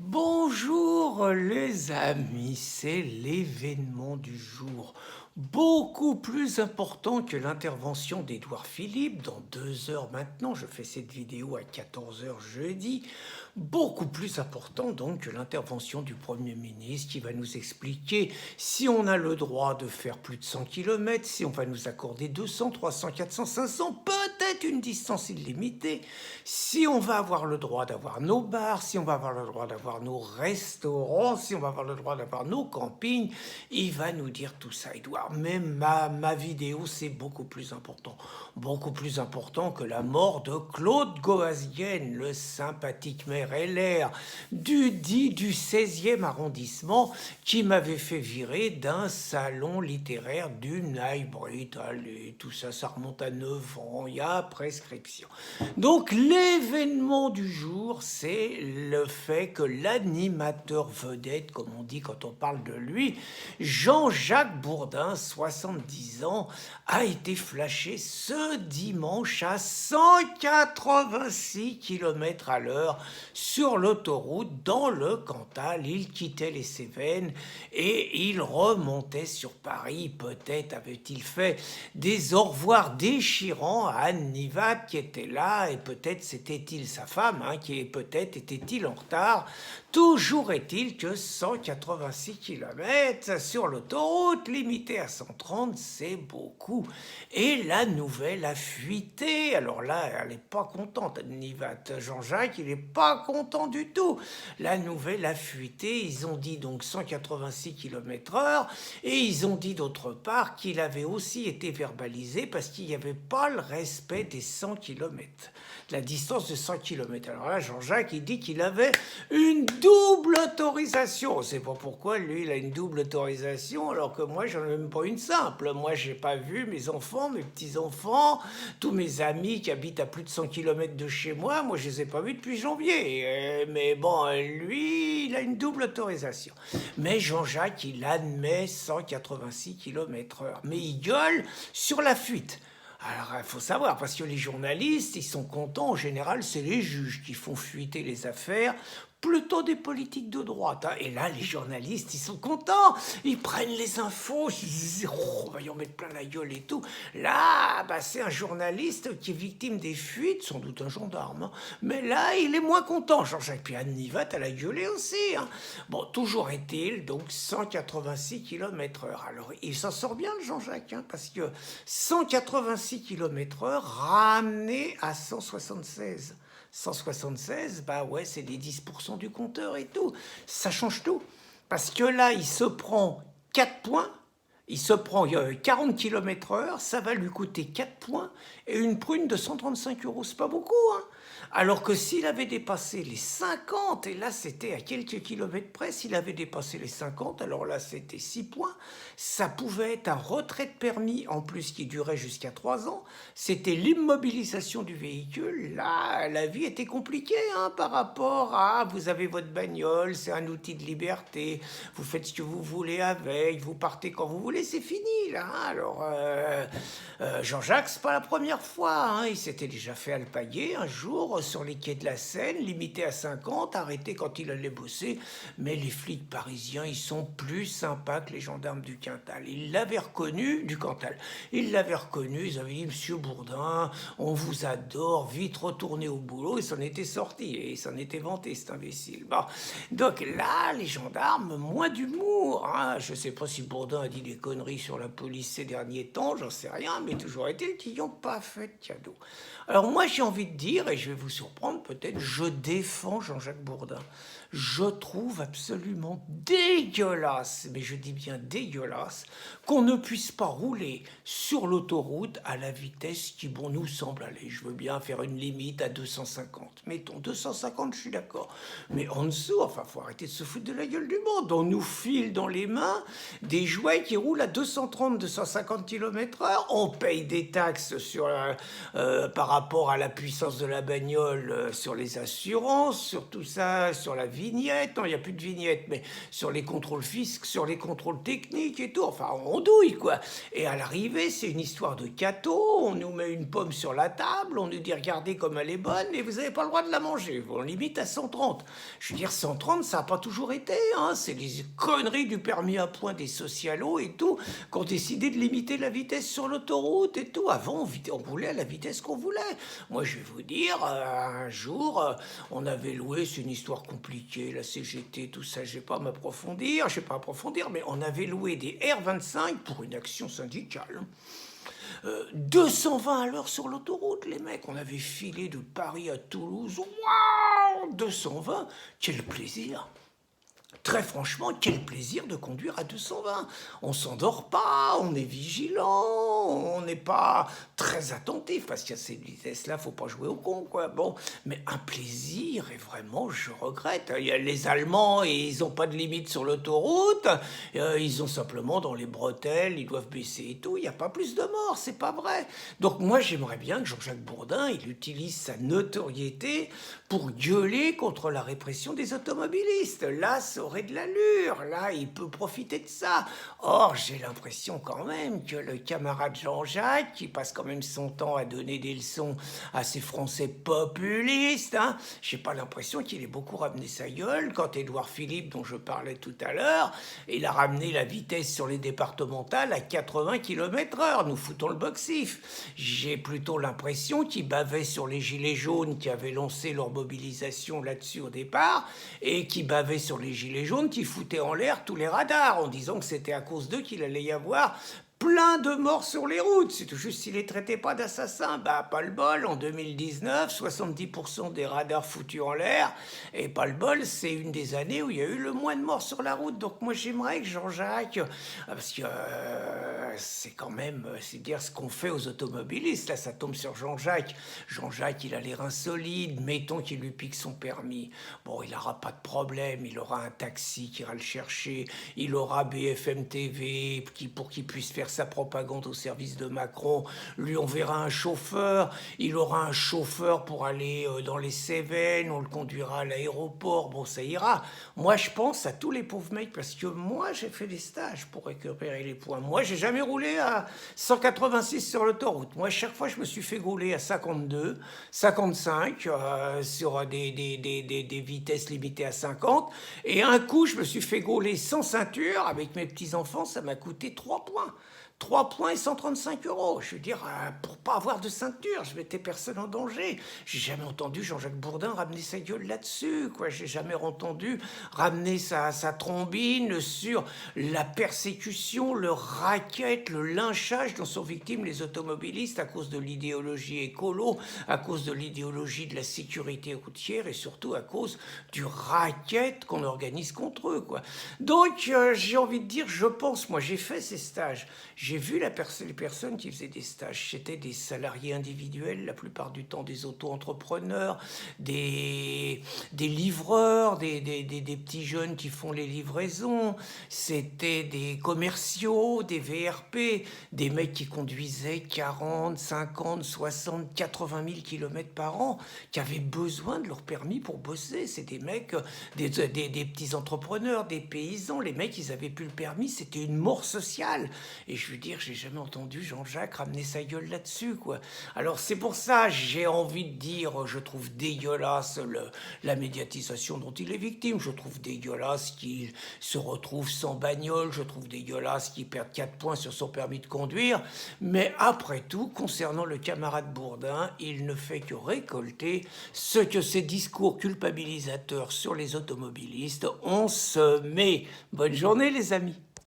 Bonjour les amis, c'est l'événement du jour. Beaucoup plus important que l'intervention d'Édouard Philippe dans 2 heures maintenant. Je fais cette vidéo à 14 heures jeudi. Beaucoup plus important donc que l'intervention du Premier ministre qui va nous expliquer si on a le droit de faire plus de 100 km, si on va nous accorder 200, 300, 400, 500, peut-être une distance illimitée, si on va avoir le droit d'avoir nos bars, si on va avoir le droit d'avoir nos restaurants, si on va avoir le droit d'avoir nos campings. Il va nous dire tout ça, Edouard. Mais ma vidéo, c'est beaucoup plus important. Beaucoup plus important que la mort de Claude Goazienne, le sympathique maire LR du 16e arrondissement, qui m'avait fait virer d'un salon littéraire du Naïbrit. Allez, tout ça, ça remonte à 9 ans, il y a prescription. Donc l'événement du jour, c'est le fait que l'animateur vedette, comme on dit quand on parle de lui, Jean-Jacques Bourdin, 70 ans, a été flashé ce dimanche à 186 km à l'heure sur l'autoroute dans le Cantal. Il quittait les Cévennes et il remontait sur Paris. Peut-être avait-il fait des au revoir déchirants à Anne Nivat qui était là, et peut-être c'était-il sa femme, qui peut-être était-il en retard. Toujours est-il que 186 km sur l'autoroute, limité à 130, c'est beaucoup. Et la nouvelle a fuité. Alors là, elle n'est pas contente, Anne Nivat. Jean-Jacques, il n'est pas content du tout. La nouvelle a fuité. Ils ont dit donc 186 km/h, et ils ont dit d'autre part qu'il avait aussi été verbalisé parce qu'il n'y avait pas le respect des 100 km, la distance de 100 km. Alors là, Jean-Jacques, il dit qu'il avait une double autorisation. On ne sait pas pourquoi, lui, il a une double autorisation, alors que moi, j'en ai même pas une simple. Moi, j'ai pas vu mes enfants, mes petits-enfants, tous mes amis qui habitent à plus de 100 km de chez moi, je les ai pas vus depuis janvier. Mais bon, lui, il a une double autorisation. Mais Jean-Jacques, il admet 186 km/h. Mais il gueule sur la fuite. Alors, il faut savoir, parce que les journalistes, ils sont contents. En général, c'est les juges qui font fuiter les affaires, plutôt des politiques de droite. Et là, les journalistes, ils sont contents. Ils prennent les infos, ils disent « Oh, on va y en mettre plein la gueule et tout ». Là, c'est un journaliste qui est victime des fuites, sans doute un gendarme. Mais là, il est moins content. Jean-Jacques, puis Anne Nivat, elle a gueulé aussi. Bon, toujours est-il, donc 186 km/h. Alors, il s'en sort bien, le Jean-Jacques, parce que 186 km/h ramené à 176. 176, ouais, c'est les 10% du compteur et tout. Ça change tout. Parce que là, il se prend 4 points, il se prend 40 km/h, ça va lui coûter 4 points et une prune de 135 euros. C'est pas beaucoup, Alors que s'il avait dépassé les 50, et là c'était à quelques kilomètres près, s'il avait dépassé les 50, alors là c'était 6 points, ça pouvait être un retrait de permis en plus qui durait jusqu'à 3 ans, c'était l'immobilisation du véhicule. Là, la vie était compliquée par rapport à vous avez votre bagnole, c'est un outil de liberté, vous faites ce que vous voulez avec, vous partez quand vous voulez, c'est fini là. Alors Jean-Jacques, c'est pas la première fois, il s'était déjà fait alpaguer un jour sur les quais de la Seine, limité à 50, arrêté quand il allait bosser. Mais les flics parisiens, ils sont plus sympas que les gendarmes du Cantal. Ils l'avaient reconnu, du Cantal. Ils l'avaient reconnu, ils avaient dit « Monsieur Bourdin, on vous adore, vite retournez au boulot ». Il s'en était sorti et il s'en était vanté, cet imbécile. Bon. Donc là, les gendarmes, moins d'humour. Je sais pas si Bourdin a dit des conneries sur la police ces derniers temps, j'en sais rien, mais toujours est-il qu'ils n'ont pas fait de cadeau. Alors moi, j'ai envie de dire, et je vais vous surprendre peut-être, je défends Jean-Jacques Bourdin. Je trouve absolument dégueulasse, mais je dis bien dégueulasse, qu'on ne puisse pas rouler sur l'autoroute à la vitesse qui, nous semble aller. Je veux bien faire une limite à 250. Mettons, 250, je suis d'accord. Mais en dessous, faut arrêter de se foutre de la gueule du monde. On nous file dans les mains des jouets qui roulent à 230, 250 km/h. On paye des taxes par rapport à la puissance de la bagnole bagnole, sur les assurances, sur tout ça, sur la vignette. Non, il n'y a plus de vignette, mais sur les contrôles fiscaux, sur les contrôles techniques et tout. Enfin, on douille, quoi. Et à l'arrivée, c'est une histoire de cateau. On nous met une pomme sur la table, on nous dit regardez comme elle est bonne, et vous n'avez pas le droit de la manger. On limite à 130. Je veux dire, 130, ça n'a pas toujours été, hein. C'est les conneries du permis à points des socialos et tout, qui ont décidé de limiter la vitesse sur l'autoroute et tout. Avant, on roulait à la vitesse qu'on voulait. Moi, je vais vous dire, un jour, on avait loué, c'est une histoire compliquée, la CGT, tout ça, je vais pas approfondir, mais on avait loué des R25 pour une action syndicale. 220 à l'heure sur l'autoroute, les mecs. On avait filé de Paris à Toulouse. Waouh, 220, quel plaisir! Très franchement, quel plaisir de conduire à 220. On s'endort pas, on est vigilant, on n'est pas très attentif, parce qu'à cette vitesse-là, faut pas jouer au con, quoi. Bon, mais un plaisir, et vraiment, je regrette. Il y a les Allemands, et ils ont pas de limite sur l'autoroute, ils ont simplement dans les bretelles, ils doivent baisser et tout, il n'y a pas plus de morts, c'est pas vrai. Donc moi, j'aimerais bien que Jean-Jacques Bourdin, il utilise sa notoriété pour gueuler contre la répression des automobilistes. Là, ça aurait de l'allure, là, il peut profiter de ça. Or, j'ai l'impression quand même que le camarade Jean-Jacques, qui passe quand même son temps à donner des leçons à ces Français populistes, hein, j'ai pas l'impression qu'il ait beaucoup ramené sa gueule quand Édouard Philippe, dont je parlais tout à l'heure, il a ramené la vitesse sur les départementales à 80 km/h. Nous foutons le boxif. J'ai plutôt l'impression qu'il bavait sur les gilets jaunes qui avaient lancé leur mobilisation là-dessus au départ, et qui bavait sur les gilets jaunes qui foutaient en l'air tous les radars en disant que c'était à cause d'eux qu'il allait y avoir plein de morts sur les routes. C'est tout juste s'il les traitait pas d'assassins. Bah, pas le bol, en 2019, 70% des radars foutus en l'air. Et pas le bol, c'est une des années où il y a eu le moins de morts sur la route. Donc moi, j'aimerais que Jean-Jacques, parce que c'est quand même, c'est dire ce qu'on fait aux automobilistes. Là, ça tombe sur Jean-Jacques. Jean-Jacques, il a les reins solides. Mettons qu'il lui pique son permis. Bon, il n'aura pas de problème. Il aura un taxi qui ira le chercher. Il aura BFM TV pour qu'il puisse faire sa propagande au service de Macron. Lui, on verra un chauffeur. Il aura un chauffeur pour aller dans les Cévennes. On le conduira à l'aéroport. Bon, ça ira. Moi, je pense à tous les pauvres mecs parce que moi, j'ai fait des stages pour récupérer les points. Moi, j'ai jamais roulé à 186 sur l'autoroute. Moi, chaque fois, je me suis fait gauler à 52, 55 sur des vitesses limitées à 50. Et un coup, je me suis fait gauler sans ceinture avec mes petits-enfants. Ça m'a coûté 3 points. 3 points et 135 €. Je veux dire, pour pas avoir de ceinture, je mettais personne en danger. J'ai jamais entendu Jean-Jacques Bourdin ramener sa gueule là-dessus, quoi. J'ai jamais entendu ramener sa trombine sur la persécution, le racket, le lynchage dont sont victimes les automobilistes à cause de l'idéologie écolo, à cause de l'idéologie de la sécurité routière et surtout à cause du racket qu'on organise contre eux, quoi. Donc, j'ai envie de dire, je pense, moi j'ai fait ces stages, j'ai vu les personnes qui faisaient des stages. C'était des salariés individuels, la plupart du temps des auto-entrepreneurs, des livreurs, des petits jeunes qui font les livraisons. C'était des commerciaux, des VRP, des mecs qui conduisaient 40, 50, 60, 80 000 km par an, qui avaient besoin de leur permis pour bosser. C'est des mecs, des petits entrepreneurs, des paysans. Les mecs, ils avaient plus le permis, c'était une mort sociale. Et je veux dire, j'ai jamais entendu Jean-Jacques ramener sa gueule là-dessus, quoi. Alors c'est pour ça, j'ai envie de dire, je trouve dégueulasse la médiatisation dont il est victime. Je trouve dégueulasse qu'il se retrouve sans bagnole. Je trouve dégueulasse qu'il perde 4 points sur son permis de conduire. Mais après tout, concernant le camarade Bourdin, il ne fait que récolter ce que ces discours culpabilisateurs sur les automobilistes ont semé. Bonne journée, les amis.